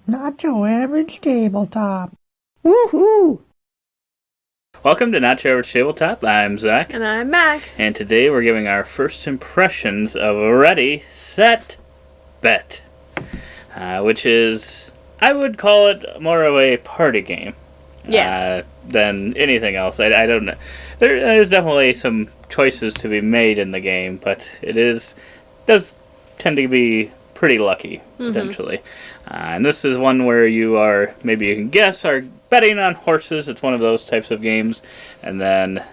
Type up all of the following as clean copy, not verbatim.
Not your average tabletop. Woohoo! Welcome to Not Your Average Tabletop. I'm Zach. And I'm Mac. And today we're giving our first impressions of Ready, Set, Bet. Which is, I would call it more of a party game. Yeah. Than anything else. I don't know. There's definitely some choices to be made in the game, but does tend to be pretty lucky, potentially. And this is one where you are, maybe you can guess, are betting on horses. It's one of those types of games. And then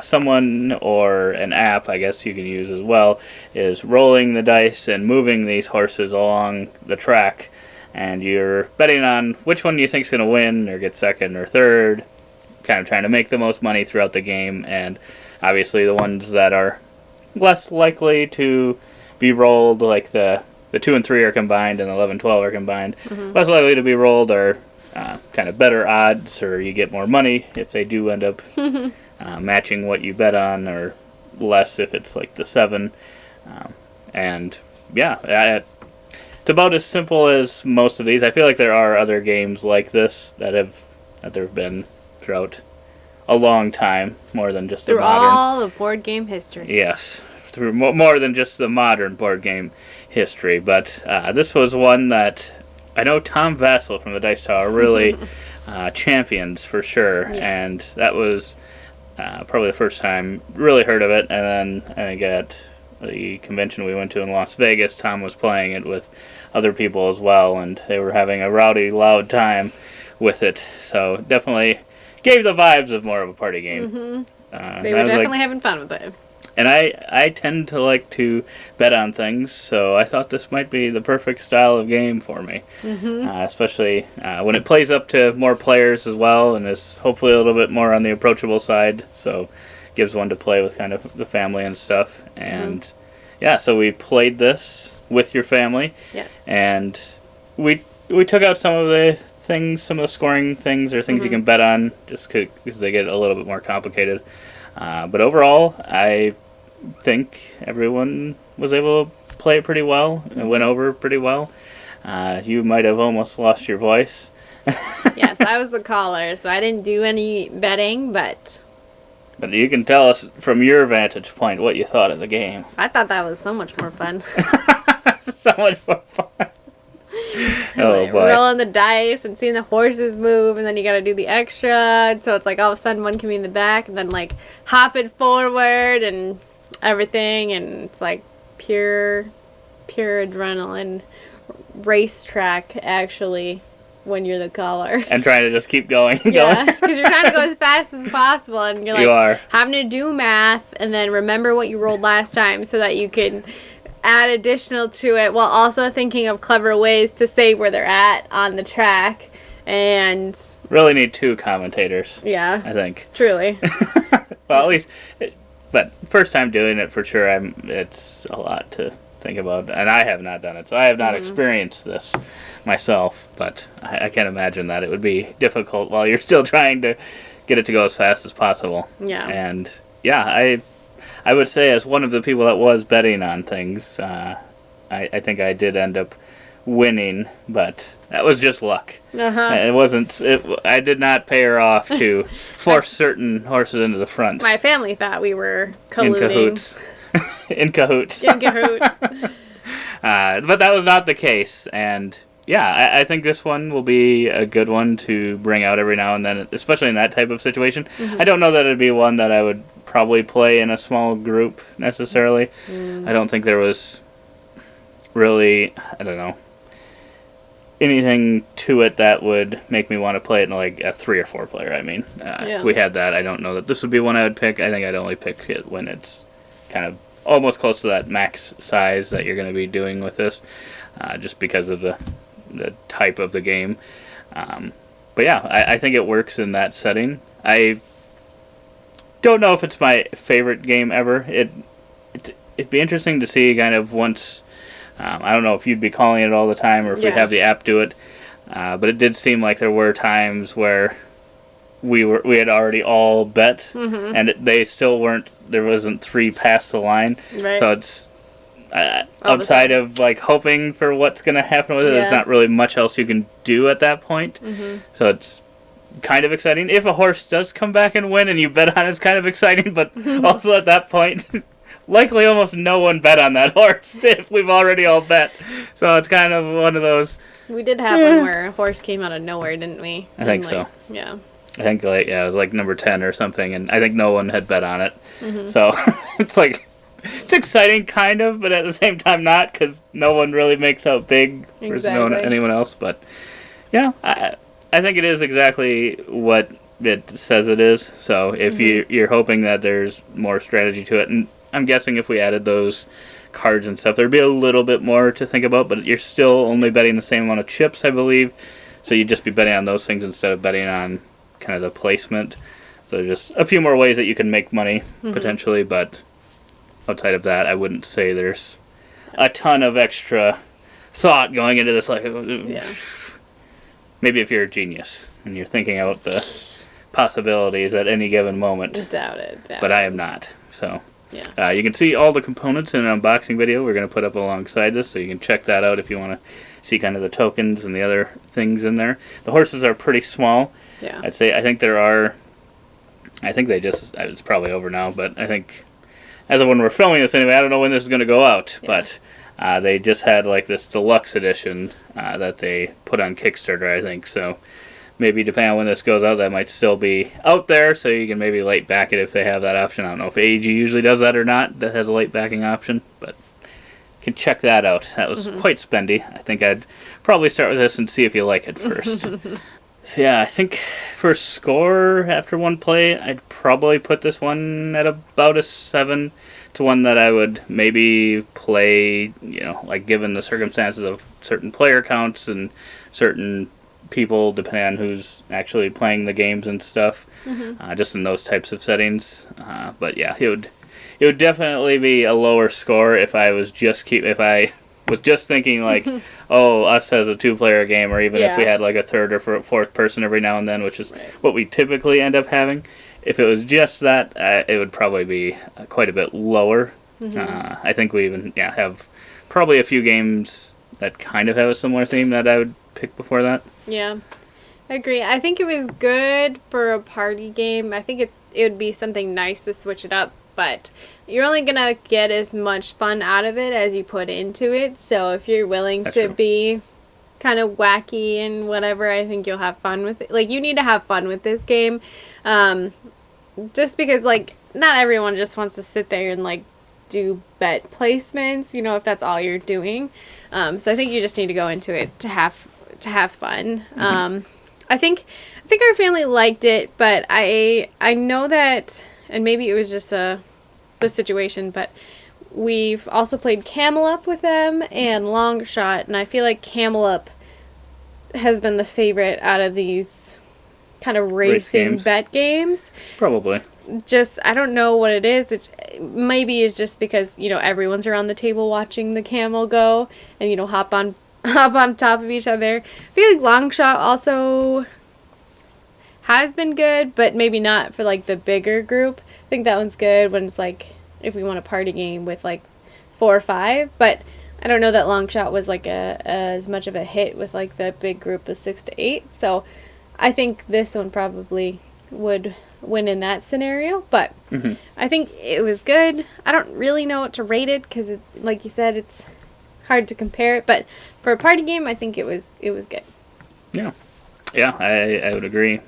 someone or an app, I guess you can use as well, is rolling the dice and moving these horses along the track. And you're betting on which one you think is going to win or get second or third, kind of trying to make the most money throughout the game. And obviously the ones that are less likely to be rolled, like the 2 and 3 are combined and 11, 12 are combined, less likely to be rolled are kind of better odds, or you get more money if they do end up matching what you bet on, or less if it's like the 7. And yeah, it's about as simple as most of these. I feel like there are other games like this that there have been throughout a long time, more than just the modern. Through all of board game history. Yes, through more than just the modern board game history. But this was one that I know Tom Vassell from the Dice Tower really champions for sure, and that was probably the first time really heard of it. And then I think at the convention we went to in Las Vegas, Tom was playing it with other people as well, and they were having a rowdy, loud time with it. So definitely gave the vibes of more of a party game. They were definitely having fun with it. And I tend to like to bet on things, so I thought this might be the perfect style of game for me. Especially when it plays up to more players as well, and is hopefully a little bit more on the approachable side, so gives one to play with kind of the family and stuff. And yeah, so we played this with your family. Yes. And we took out some of the things, some of the scoring things, or things you can bet on, just because they get a little bit more complicated. But overall, I think everyone was able to play it pretty well and went over pretty well. You might have almost lost your voice. Yes, I was the caller, so I didn't do any betting, but you can tell us from your vantage point what you thought of the game. I thought that was so much more fun. So much more fun. Oh, boy. Rolling the dice and seeing the horses move, and then you gotta do the extra, so it's like all of a sudden one can be in the back, and then like hopping forward and everything, and it's like pure adrenaline racetrack, actually, when you're the caller. And trying to just keep going. Yeah, because you're trying to go as fast as possible, and you're like You are. having to do math and then remember what you rolled last time so that you can add additional to it, while also thinking of clever ways to say where they're at on the track. And Really need 2 commentators, yeah, I think. truly. Well, at least, but first time doing it for sure, it's a lot to think about, and I have not done it, so I have not experienced this myself, but I can't imagine that it would be difficult while you're still trying to get it to go as fast as possible. Yeah. And yeah, I would say, as one of the people that was betting on things, I think I did end up winning, but that was just luck. It wasn't. I did not pay her off to force certain horses into the front. My family thought we were colluding. In cahoots. In cahoots. In cahoots. But that was not the case, and yeah, I think this one will be a good one to bring out every now and then, especially in that type of situation. I don't know that it'd be one that I would probably play in a small group necessarily. I don't think there was really, I don't know, anything to it that would make me want to play it in like a 3 or 4 player. I mean, if we had that, I don't know that this would be one I would pick. I think I'd only pick it when it's kind of almost close to that max size that you're going to be doing with this, just because of the type of the game. But yeah, I think it works in that setting. I don't know if it's my favorite game ever. It'd be interesting to see kind of once. I don't know if you'd be calling it all the time or if we'd have the app do it. But it did seem like there were times where we had already all bet, and they still weren't. There wasn't 3 past the line. Right. So it's. outside of like hoping for what's going to happen with it. There's not really much else you can do at that point. So it's kind of exciting. If a horse does come back and win and you bet on it, it's kind of exciting, but also at that point, likely almost no one bet on that horse if we've already all bet. So it's kind of one of those. We did have one where a horse came out of nowhere, didn't we? I think so. Yeah. I think it was like number 10 or something, and I think no one had bet on it. So it's like, it's exciting kind of, but at the same time not, because no one really makes out big versus anyone else. But yeah, I think it is exactly what it says it is. So if you're hoping that there's more strategy to it, and I'm guessing if we added those cards and stuff, there'd be a little bit more to think about, but you're still only betting the same amount of chips, I believe. So you'd just be betting on those things instead of betting on kind of the placement. So just a few more ways that you can make money, potentially, but outside of that, I wouldn't say there's a ton of extra thought going into this. Like, maybe if you're a genius and you're thinking out the possibilities at any given moment. Doubt it. But I am not. So you can see all the components in an unboxing video we're going to put up alongside this, so you can check that out if you want to see kind of the tokens and the other things in there. The horses are pretty small. Yeah. I think they just, it's probably over now, but I think as of when we're filming this anyway, I don't know when this is going to go out, but they just had like this deluxe edition that they put on Kickstarter, I think. So maybe depending on when this goes out, that might still be out there, so you can maybe late back it if they have that option. I don't know if AEG usually does that or not, that has a late backing option, but you can check that out. That was quite spendy. I think I'd probably start with this and see if you like it first. So yeah, I think for score after one play, I'd probably put this one at about a 7. To one that I would maybe play, like given the circumstances of certain player counts and certain people, depending on who's actually playing the games and stuff, just in those types of settings. But yeah, it would definitely be a lower score if I was just thinking like, oh, us as a 2-player game, or even if we had like a third or fourth person every now and then, which is what we typically end up having. If it was just that, it would probably be quite a bit lower. I think we even have probably a few games that kind of have a similar theme that I would pick before that. Yeah, I agree. I think it was good for a party game. I think it would be something nice to switch it up, but you're only going to get as much fun out of it as you put into it. So if you're willing to be kind of wacky and whatever, I think you'll have fun with it. Like, you need to have fun with this game. Just because, like, not everyone just wants to sit there and, like, do bet placements, if that's all you're doing. So I think you just need to go into it to have fun. I think our family liked it, but I know that, and maybe it was just the situation, but we've also played Camel Up with them and Long Shot, and I feel like Camel Up has been the favorite out of these kind of racing bet games. Probably. Just, I don't know what it is. It maybe is just because, everyone's around the table watching the camel go and, hop on top of each other. I feel like Long Shot also has been good, but maybe not for, like, the bigger group. I think that one's good when it's, like, if we want a party game with, like, 4 or 5. But I don't know that Long Shot was, like, as much of a hit with, like, the big group of 6 to 8. So I think this one probably would win in that scenario, but I think it was good. I don't really know what to rate it because, like you said, it's hard to compare it. But for a party game, I think it was good. Yeah, I would agree.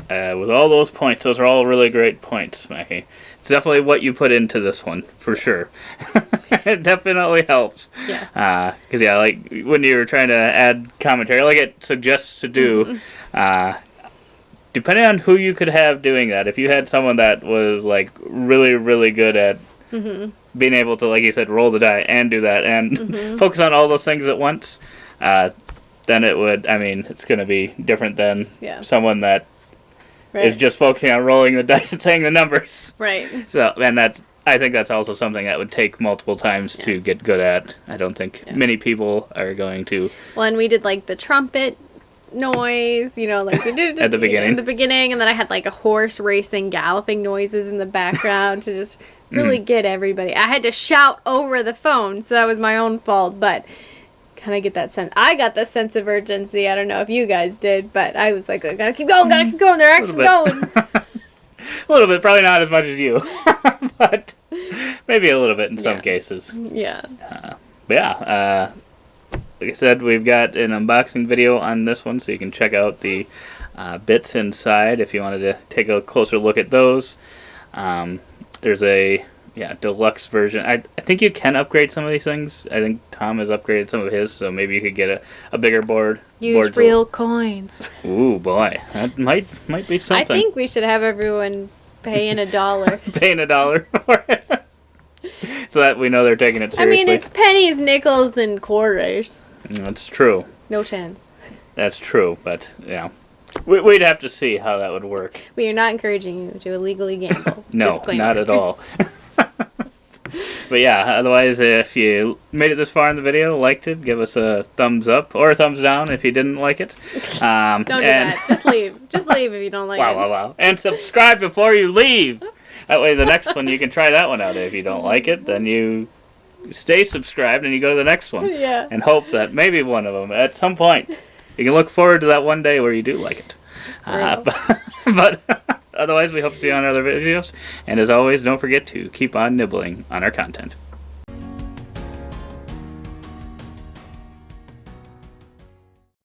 With all those points, those are all really great points, Mackie. It's definitely what you put into this one for sure. It definitely helps. Yes. Because like when you were trying to add commentary, like it suggests to do. Depending on who you could have doing that, if you had someone that was like really, really good at being able to, like you said, roll the die and do that and focus on all those things at once, then it would, it's going to be different than someone that is just focusing on rolling the dice and saying the numbers. Right. So, and I think that's also something that would take multiple times to get good at. I don't think many people are going to. Well, and we did like the trumpet noise, like at the beginning. In the beginning, and then I had like a horse racing, galloping noises in the background to just really get everybody. I had to shout over the phone, so that was my own fault, but kind of get that sense. I got the sense of urgency. I don't know if you guys did, but I was like, I gotta keep going, they're actually going. A little bit, probably not as much as you, but maybe a little bit in some cases. Yeah. But yeah, like I said, we've got an unboxing video on this one, so you can check out the bits inside if you wanted to take a closer look at those. There's a deluxe version. I think you can upgrade some of these things. I think Tom has upgraded some of his, so maybe you could get a bigger board. Use real coins. Ooh, boy. That might be something. I think we should have everyone pay in $1. Paying $1 for it. So that we know they're taking it seriously. I mean, it's pennies, nickels, and quarters. That's true. No chance. That's true, but, yeah. We'd have to see how that would work. We are not encouraging you to illegally gamble. No, Disclaimer. not at all. But yeah, otherwise, if you made it this far in the video, liked it, give us a thumbs up or a thumbs down if you didn't like it. Don't do that. Just leave. Just leave if you don't like it. Wow. And subscribe before you leave. That way the next one, you can try that one out. If you don't like it, then you stay subscribed and you go to the next one. Yeah. And hope that maybe one of them, at some point, you can look forward to that one day where you do like it. But otherwise, we hope to see you on other videos. And as always, don't forget to keep on nibbling on our content.